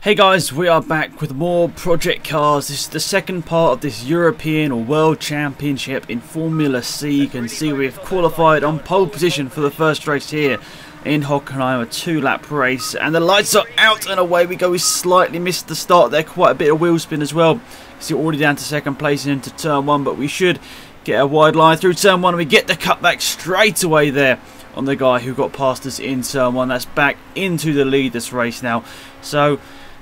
Hey guys, we are back with more Project Cars. This is the second part of this European or World Championship in Formula C. You can see we've qualified on pole position for the first race here in Hockenheim, a 2-lap race, and the lights are out and away we go. We slightly missed the start there, quite a bit of wheel spin as well. See, already down to second place and into turn 1, but we should get a wide line through turn 1 and we get the cutback straight away there on the guy who got past us in turn 1. That's back into the lead this race now. So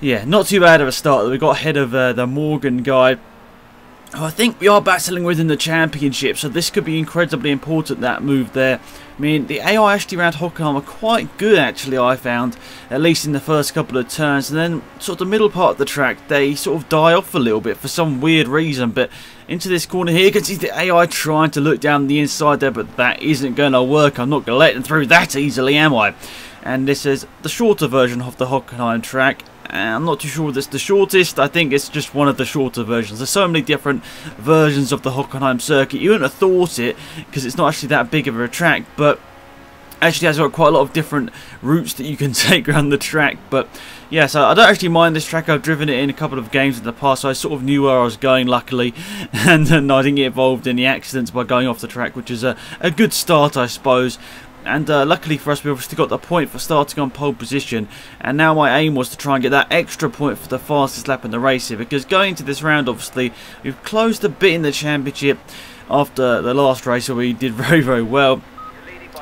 yeah, not too bad of a start. We got ahead of the Morgan guy, who I think we are battling with in the championship, so this could be incredibly important, that move there. I mean, the AI actually around Hockenheim are quite good actually, I found, at least in the first couple of turns, and then sort of the middle part of the track they sort of die off a little bit for some weird reason. But into this corner here, you can see the AI trying to look down the inside there, but that isn't going to work. I'm not going to let them through that easily, am I? And this is the shorter version of the Hockenheim track. I'm not too sure if it's the shortest. I think it's just one of the shorter versions. There's so many different versions of the Hockenheim circuit. You wouldn't have thought it because it's not actually that big of a track, but actually has got quite a lot of different routes that you can take around the track. But yeah, so I don't actually mind this track. I've driven it in a couple of games in the past, so I sort of knew where I was going, luckily, and I didn't get involved in the accidents by going off the track, which is a good start, I suppose. And luckily for us, we obviously got the point for starting on pole position, and now my aim was to try and get that extra point for the fastest lap in the race here, because going into this round, obviously we've closed a bit in the championship after the last race where we did very well,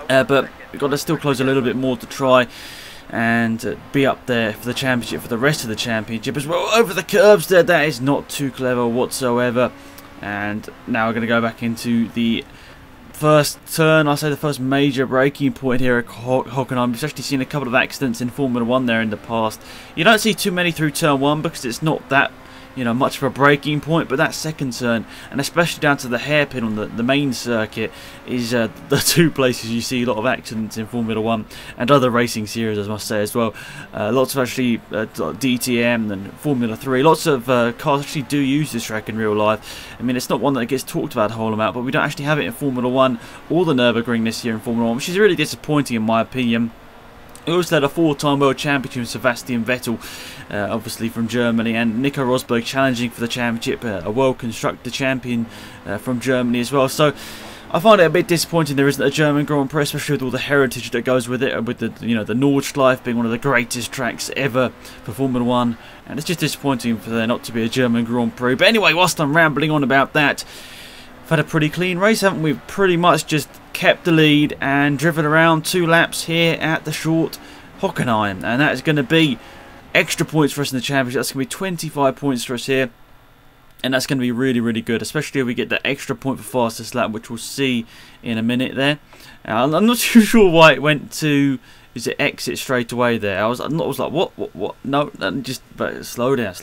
but we've got to still close a little bit more to try and be up there for the championship, for the rest of the championship as well. Over the curves there, that is not too clever whatsoever. And now we're going to go back into the first turn, I say the first major braking point here at Hockenheim. We've actually seen a couple of accidents in Formula 1 there in the past. You don't see too many through turn 1 because it's not that, you know, much of a braking point, but that second turn, and especially down to the hairpin on the main circuit, is the two places you see a lot of accidents in Formula 1 and other racing series, I must say, as well. Lots of actually DTM and Formula 3, lots of cars actually do use this track in real life. I mean, it's not one that gets talked about a whole amount, but we don't actually have it in Formula 1 or the Nürburgring this year in Formula 1, which is really disappointing in my opinion. He also had a 4-time world champion, Sebastian Vettel, obviously from Germany, and Nico Rosberg challenging for the championship, a world constructor champion from Germany as well. So I find it a bit disappointing there isn't a German Grand Prix, especially with all the heritage that goes with it, with the the Nordschleife being one of the greatest tracks ever for Formula 1, and it's just disappointing for there not to be a German Grand Prix. But anyway, whilst I'm rambling on about that, we've had a pretty clean race, haven't we? Pretty much just kept the lead and driven around 2 laps here at the short Hockenheim, and that is going to be extra points for us in the championship. That's going to be 25 points for us here, and that's going to be really good, especially if we get the extra point for fastest lap, which we'll see in a minute there. I'm not too sure why it went to exit straight away there. I was like, what? No, but slow down.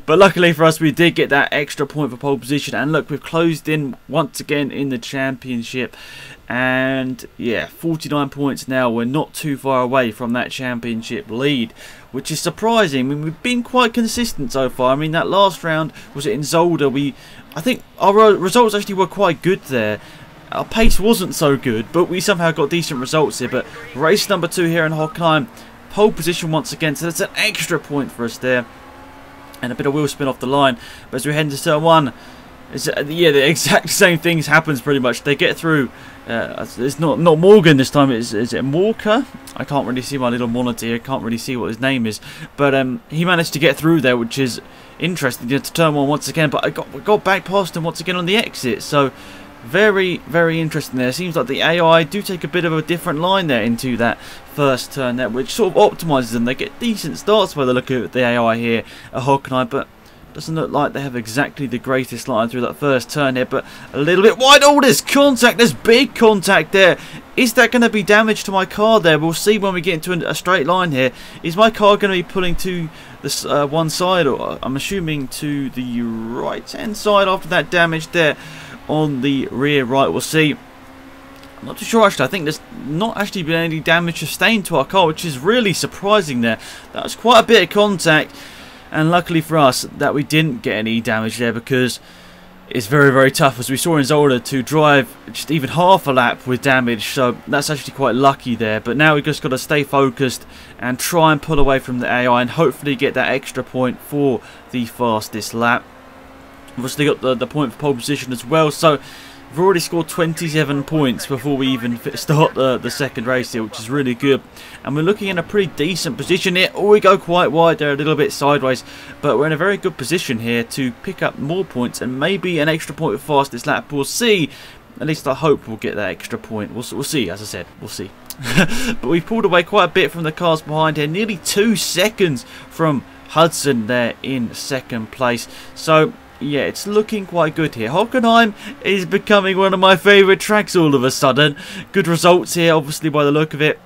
But luckily for us, we did get that extra point for pole position, and look, we've closed in once again in the championship, and yeah, 49 points now. We're not too far away from that championship lead, which is surprising. I mean, we've been quite consistent so far. I mean, that last round, was it in Zolder, I think our results actually were quite good there. Our pace wasn't so good, but we somehow got decent results here. But race number 2 here in Hockenheim, pole position once again, so that's an extra point for us there, and a bit of wheel spin off the line. But as we head into turn 1, yeah, the exact same things happens pretty much. They get through. It's not Morgan this time. Is it Morka? I can't really see my little monitor here. I can't really see what his name is. But he managed to get through there, which is interesting. To turn 1 once again, but I got back past him once again on the exit. So very interesting there. Seems like the AI do take a bit of a different line there into that first turn there, which sort of optimises them. They get decent starts by the look of the AI here at Hockenheim, but doesn't look like they have exactly the greatest line through that first turn here, but a little bit wide. Oh, there's contact. There's big contact there. Is that going to be damage to my car there? We'll see when we get into a straight line here. Is my car going to be pulling to this one side, or I'm assuming to the right hand side after that damage there on the rear right? We'll see. I'm not too sure actually. I think there's not actually been any damage sustained to our car, which is really surprising there. That was quite a bit of contact, and luckily for us that we didn't get any damage there, because is very, very tough, as we saw in Zolder, to drive just even half a lap with damage, so that's actually quite lucky there. But now we've just got to stay focused and try and pull away from the AI and hopefully get that extra point for the fastest lap. Obviously got the point for pole position as well, so we've already scored 27 points before we even start the second race here, which is really good. And we're looking in a pretty decent position here. Oh, we go quite wide there, a little bit sideways, but we're in a very good position here to pick up more points and maybe an extra point with fastest lap. We'll see. At least I hope we'll get that extra point. We'll see, as I said, we'll see. But we've pulled away quite a bit from the cars behind here, nearly 2 seconds from Hudson there in second place. So yeah, it's looking quite good here. Hockenheim is becoming one of my favourite tracks all of a sudden. Good results here, obviously, by the look of it.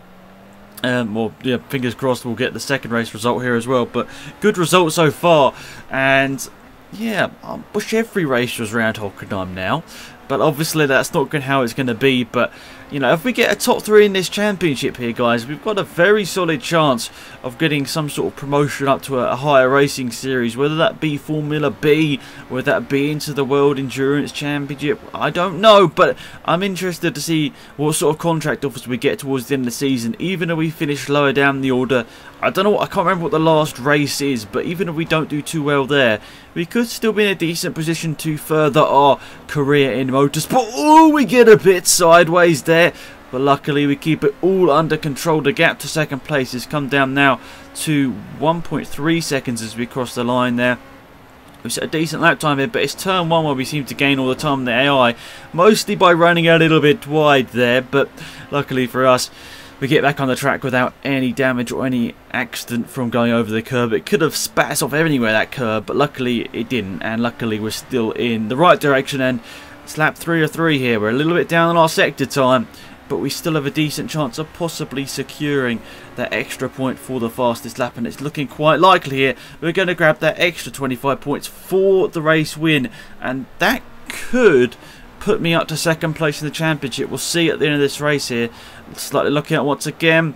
Well, yeah, fingers crossed we'll get the second race result here as well. But good results so far. And yeah, I wish every race was around Hockenheim now. But obviously that's not how it's going to be. But, you know, if we get a top 3 in this championship here, guys, we've got a very solid chance of getting some sort of promotion up to a higher racing series. Whether that be Formula B, whether that be into the World Endurance Championship, I don't know. But I'm interested to see what sort of contract offers we get towards the end of the season. Even if we finish lower down the order, I don't know, I can't remember what the last race is. But even if we don't do too well there, we could still be in a decent position to further our career in motorsport. Oh, we get a bit sideways there, but luckily we keep it all under control. The gap to second place has come down now to 1.3 seconds as we cross the line there. We set a decent lap time here, but it's turn 1 where we seem to gain all the time in the AI, mostly by running a little bit wide there. But luckily for us, we get back on the track without any damage or any accident from going over the curb. It could have spat us off anywhere, that curb, but luckily it didn't. And luckily we're still in the right direction. And it's lap 3 of 3 here. We're a little bit down on our sector time, but we still have a decent chance of possibly securing that extra point for the fastest lap. And it's looking quite likely here. We're going to grab that extra 25 points for the race win. And that could put me up to second place in the championship. We'll see at the end of this race here. Slightly looking at once again.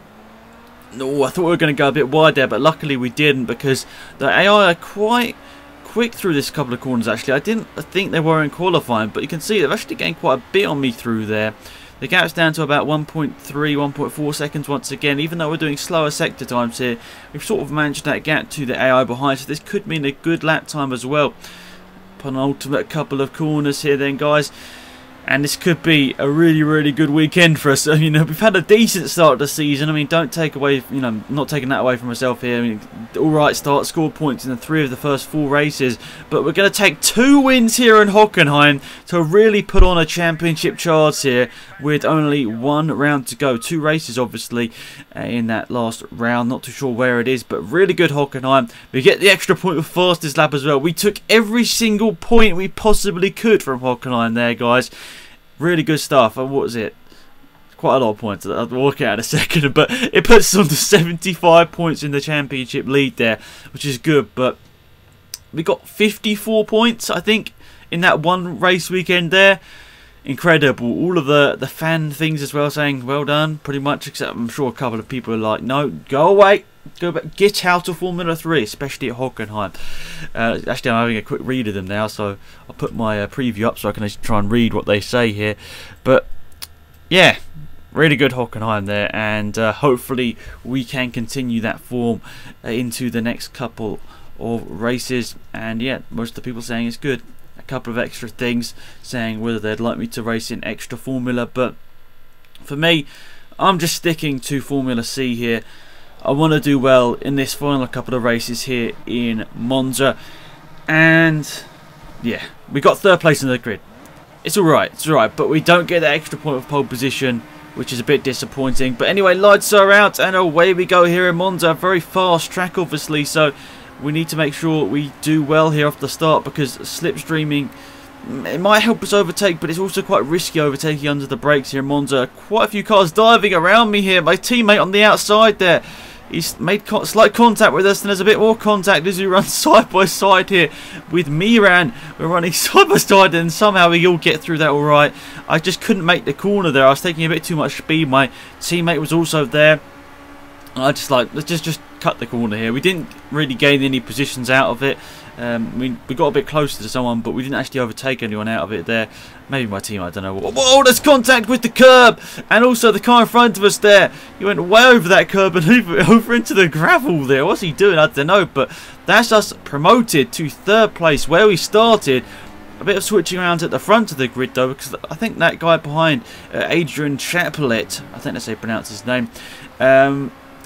No, I thought we were going to go a bit wide there, but luckily we didn't, because the AI are quite quick through this couple of corners. Actually, I didn't think they were in qualifying, but you can see they've actually gained quite a bit on me through there. The gap's down to about 1.3, 1.4 seconds once again. Even though we're doing slower sector times here, we've sort of managed that gap to the AI behind, so this could mean a good lap time as well. Penultimate couple of corners here then, guys. And this could be a really, really good weekend for us. You know, we've had a decent start to the season. I mean, don't take away, you know, not taking that away from myself here. I mean, alright start, scored points in the 3 of the first 4 races. But we're going to take 2 wins here in Hockenheim to really put on a championship charge here with only 1 round to go. 2 races, obviously, in that last round. Not too sure where it is, but really good Hockenheim. We get the extra point with fastest lap as well. We took every single point we possibly could from Hockenheim there, guys. Really good stuff. What was it? Quite a lot of points. I'll work out in a second, but it puts us on to 75 points in the championship lead there, which is good. But we got 54 points, I think, in that one race weekend there. Incredible. All of the fan things as well saying well done, pretty much, except I'm sure a couple of people are like, no, go away. Go back, get out of Formula 3, especially at Hockenheim. Actually, I'm having a quick read of them now, so I'll put my preview up so I can try and read what they say here. But yeah, really good Hockenheim there, and hopefully we can continue that form into the next couple of races. And yeah, most of the people saying it's good. A couple of extra things saying whether they'd like me to race in extra Formula, but for me, I'm just sticking to Formula C here. I want to do well in this final couple of races here in Monza. And yeah, we got 3rd place in the grid. It's alright, but we don't get that extra point of pole position, which is a bit disappointing. But anyway, lights are out and away we go here in Monza. A very fast track, obviously, so we need to make sure we do well here off the start, because slipstreaming, it might help us overtake, but it's also quite risky overtaking under the brakes here in Monza. Quite a few cars diving around me here. My teammate on the outside there, he's made slight contact with us, and there's a bit more contact as we run side by side here with Miran. We're running side by side, and somehow we all get through that alright. I just couldn't make the corner there. I was taking a bit too much speed. My teammate was also there. I just like, let's just cut the corner here. We didn't really gain any positions out of it. We got a bit closer to someone, but we didn't actually overtake anyone out of it there. Maybe my team, I don't know. Whoa, there's contact with the curb! And also the car in front of us there. He went way over that curb and over into the gravel there. What's he doing? I don't know. But that's us promoted to 3rd place where we started. A bit of switching around at the front of the grid though, because I think that guy behind, Adrian Chapelet, I think that's how you pronounce his name,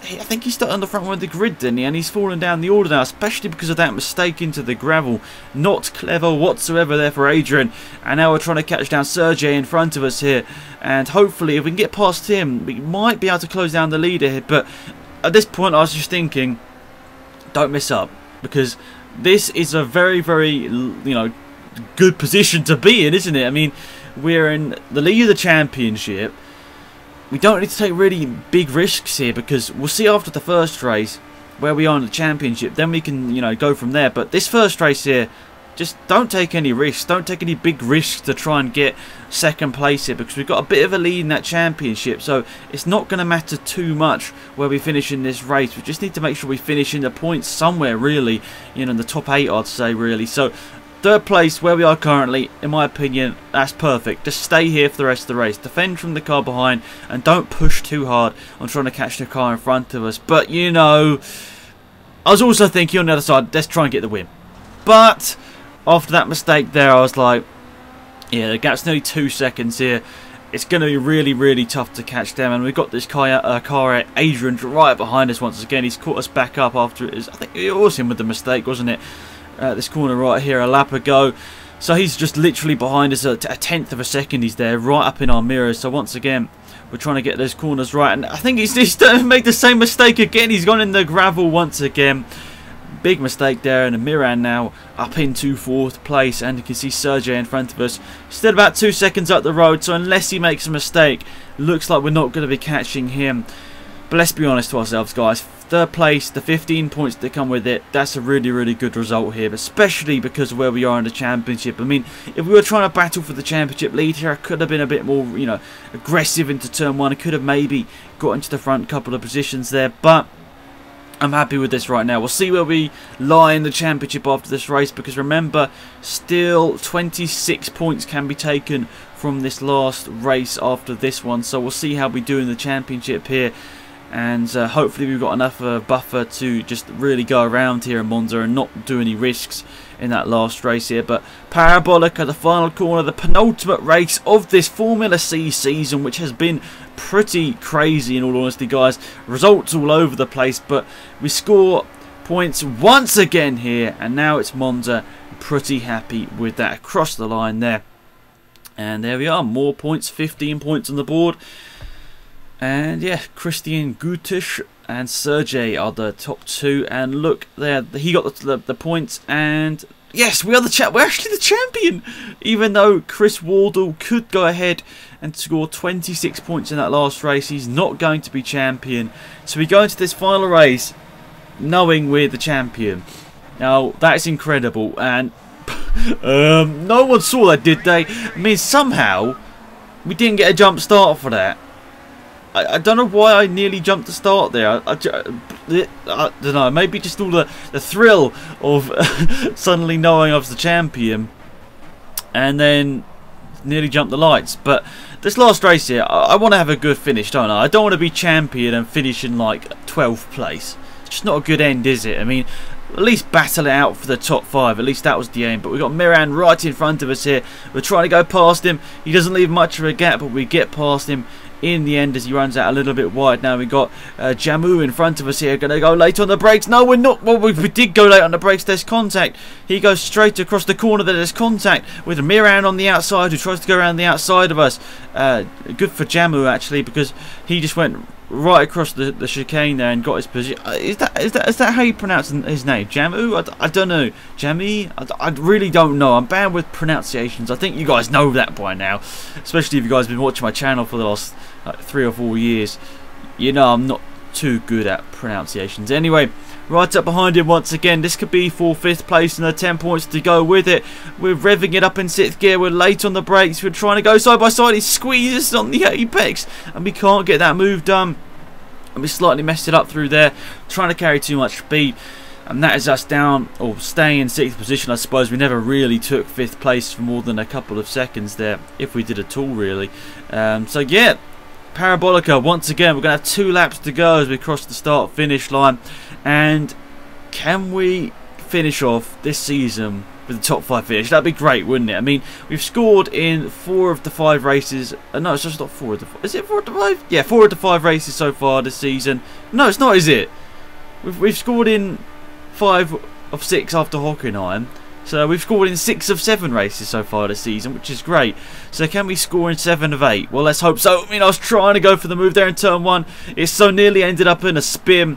I think he started on the front one of the grid, didn't he? And he's fallen down the order now, especially because of that mistake into the gravel. Not clever whatsoever there for Adrian. And now we're trying to catch down Sergey in front of us here. And hopefully, if we can get past him, we might be able to close down the leader here. But at this point, I was just thinking, don't mess up. Because this is a very, very, you know, good position to be in, isn't it? I mean, we're in the lead of the championship. We don't need to take really big risks here, because we'll see after the first race where we are in the championship. Then we can, you know, go from there. But this first race here, just don't take any risks. Don't take any big risks to try and get 2nd place here, because we've got a bit of a lead in that championship. So it's not going to matter too much where we finish in this race. We just need to make sure we finish in the points somewhere, really. You know, in the top 8, I'd say, really. So 3rd place where we are currently, in my opinion, that's perfect. Just stay here for the rest of the race. Defend from the car behind and don't push too hard on trying to catch the car in front of us. But, you know, I was also thinking on the other side, let's try and get the win. But after that mistake there, I was like, yeah, the gap's nearly 2 seconds here. It's going to be really, really tough to catch them. And we've got this car Adrian right behind us once again. He's caught us back up after it was, I think it was him with the mistake, wasn't it? This corner right here a lap ago. So he's just literally behind us, a 1/10 of a second he's there, right up in our mirrors. So once again, we're trying to get those corners right. And I think he's made the same mistake again. He's gone in the gravel once again. Big mistake there, and Miran now up into 4th place. And you can see Sergey in front of us. Still about 2 seconds up the road, so unless he makes a mistake, looks like we're not going to be catching him. But let's be honest to ourselves, guys. 3rd place, the 15 points that come with it, that's a really, really good result here, especially because of where we are in the championship. I mean, if we were trying to battle for the championship lead here, I could have been a bit more, you know, aggressive into turn 1. I could have maybe got into the front couple of positions there, but I'm happy with this right now. We'll see where we lie in the championship after this race, because remember, still 26 points can be taken from this last race after this one, so we'll see how we do in the championship here. And hopefully we've got enough buffer to just really go around here in Monza and not do any risks in that last race here. But Parabolica, the final corner, the penultimate race of this Formula C season, which has been pretty crazy in all honesty, guys. Results all over the place, but we score points once again here, and now it's Monza. Pretty happy with that across the line there. And there we are, more points, 15 points on the board. And yeah, Christian Gutisch and Sergey are the top 2. And look there, he got the points. And yes, we're actually the champion. Even though Chris Wardle could go ahead and score 26 points in that last race, he's not going to be champion. So we go into this final race knowing we're the champion. Now that's incredible, and no one saw that, did they? I mean, somehow we didn't get a jump start for that. I don't know why I nearly jumped the start there. I don't know, maybe just all the thrill of suddenly knowing I was the champion and then nearly jumped the lights. But this last race here, I want to have a good finish, don't I? I don't want to be champion and finish in like 12th place. It's just not a good end, is it? I mean, at least battle it out for the top 5. At least that was the aim. But we've got Miran right in front of us here. We're trying to go past him. He doesn't leave much of a gap, but we get past him in the end as he runs out a little bit wide. Now we've got Jamu in front of us here. Going to go late on the brakes. No, we're not. Well, we did go late on the brakes. There's contact. He goes straight across the corner. There's contact with Miran on the outside, who tries to go around the outside of us. Good for Jamu, actually, because he just went right across the chicane there and got his position. Is that how you pronounce his name? Jamu? I don't know. Jamie? I really don't know. I'm bad with pronunciations. I think you guys know that by now, especially if you guys have been watching my channel for the last 3 or 4 years. You know I'm not too good at pronunciations. Anyway, right up behind him once again. This could be for 5th place and the 10 points to go with it. We're revving it up in 6th gear. We're late on the brakes. We're trying to go side by side. He squeezes on the apex and we can't get that move done. And we slightly messed it up through there, trying to carry too much speed. and that is us down, or staying in 6th position. I suppose we never really took 5th place for more than a couple of seconds there, if we did at all really. So yeah, Parabolica, once again we're going to have 2 laps to go as we cross the start finish line. And can we finish off this season with the top 5 finish? That'd be great, wouldn't it? I mean, we've scored in 4 of the 5 races. No, it's just not 4 of the 5. Is it 4 of the 5? Yeah, 4 of the 5 races so far this season. No, it's not, is it? We've scored in 5 of 6 after Hockenheim. So we've scored in 6 of 7 races so far this season, which is great. So can we score in 7 of 8? Well, let's hope so. I mean, I was trying to go for the move there in turn 1. It so nearly ended up in a spin.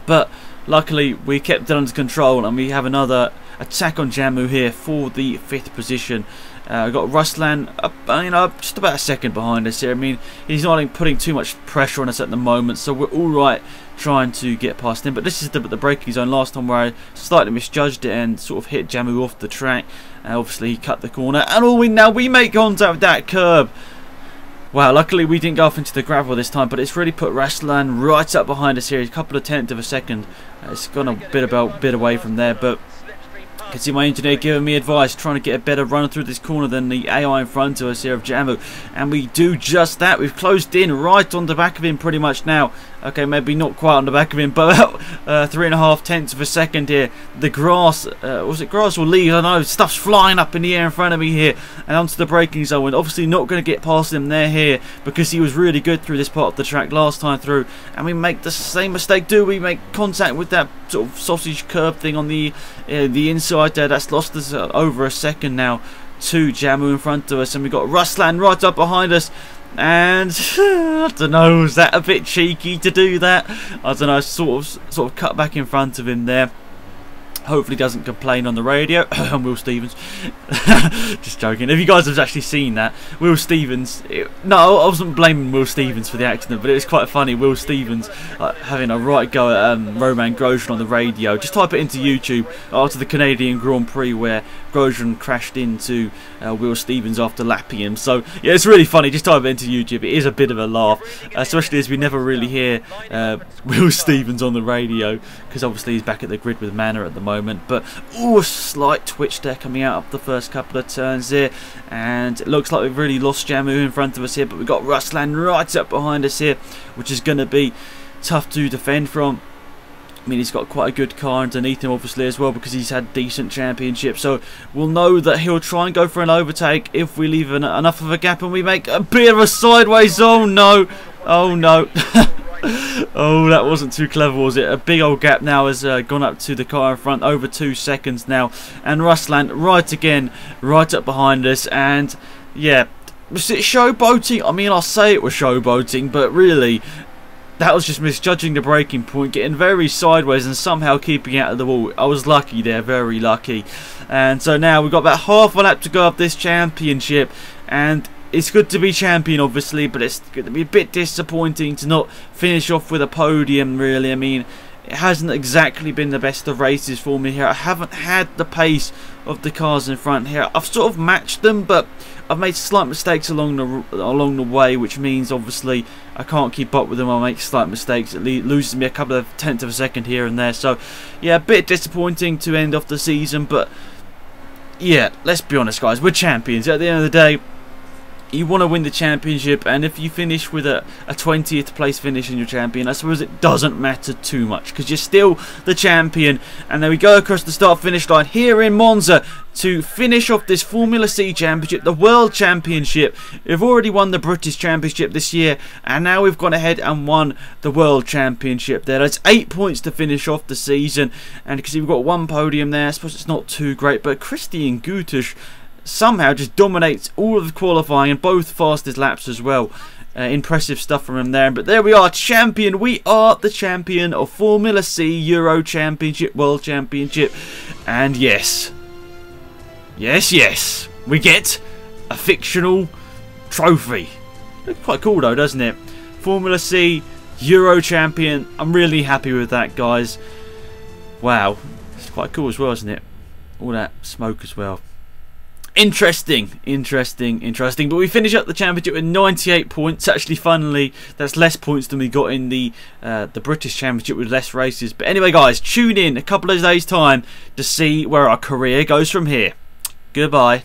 But luckily we kept it under control, and we have another attack on Jamu here for the 5th position. We've got Ruslan, just about a second behind us here. I mean, he's not putting too much pressure on us at the moment, so we're all right trying to get past him. But this is the braking zone last time where I slightly misjudged it and sort of hit Jamu off the track. Obviously, he cut the corner, and now we make contact with that curb. Wow, luckily we didn't go off into the gravel this time, but it's really put Ruslan right up behind us here. A couple of tenths of a second. It's gone a bit away from there, but I can see my engineer giving me advice, trying to get a better run through this corner than the AI in front of us here of Jamu. And we do just that. We've closed in right on the back of him pretty much now. Okay, maybe not quite on the back of him, but about 3.5 tenths of a second here. The grass, was it grass or leaves? I don't know, stuff's flying up in the air in front of me here. And onto the braking zone. Obviously not going to get past him there here, because he was really good through this part of the track last time through. And we make the same mistake, do we? Make contact with that sort of sausage curb thing on the inside there. That's lost us over a second now to Jamu in front of us. And we've got Ruslan right up behind us. And I don't know, was that a bit cheeky to do that? I don't know, sort of cut back in front of him there. Hopefully doesn't complain on the radio. Will Stevens. Just joking. If you guys have actually seen that, Will Stevens... no, I wasn't blaming Will Stevens for the accident, but it was quite funny. Will Stevens having a right go at Romain Grosjean on the radio. Just type it into YouTube after the Canadian Grand Prix where Grosjean crashed into Will Stevens after lapping him. So, yeah, it's really funny. Just type it into YouTube. It is a bit of a laugh, especially as we never really hear Will Stevens on the radio, because obviously he's back at the grid with Manor at the moment. But a slight twitch there coming out of the first couple of turns here, and it looks like we've really lost Jamu in front of us here, but we've got Ruslan right up behind us here, which is going to be tough to defend from. I mean, he's got quite a good car underneath him obviously as well, because he's had decent championships, so we'll know that he'll try and go for an overtake if we leave enough of a gap and we make a bit of a sideways. Oh no, oh no. Oh, that wasn't too clever, was it? A big old gap now has gone up to the car in front, over 2 seconds now. And Ruslan right again, right up behind us. And yeah, was it showboating? I mean, I'll say it was showboating, but really, that was just misjudging the braking point, getting very sideways and somehow keeping out of the wall. I was lucky there, very lucky. And so now we've got about half a lap to go of this championship, and it's good to be champion obviously, but it's going to be a bit disappointing to not finish off with a podium really. I mean, it hasn't exactly been the best of races for me here. I haven't had the pace of the cars in front here. I've sort of matched them, but I've made slight mistakes along the way, which means obviously I can't keep up with them. I make slight mistakes. It loses me a couple of tenths of a second here and there. So yeah, a bit disappointing to end off the season, but yeah, let's be honest guys, we're champions. At the end of the day, you want to win the championship, and if you finish with a 20th place finish in your champion, I suppose it doesn't matter too much, because you're still the champion. And then we go across the start finish line here in Monza to finish off this Formula C championship, the World Championship. We've already won the British Championship this year, and now we've gone ahead and won the World Championship there. That's 8 points to finish off the season, and you can see we've got 1 podium there. I suppose it's not too great, but Christian Guterres somehow just dominates all of the qualifying and both fastest laps as well. Impressive stuff from him there. But there we are, champion. We are the champion of Formula C, Euro Championship, World Championship. And yes, we get a fictional trophy. Looks quite cool though, doesn't it? Formula C, Euro Champion. I'm really happy with that, guys. Wow, it's quite cool as well, isn't it? All that smoke as well. Interesting. But we finish up the championship with 98 points. Actually, funnily, that's less points than we got in the British Championship with less races. But anyway, guys, tune in a couple of days' time to see where our career goes from here. Goodbye.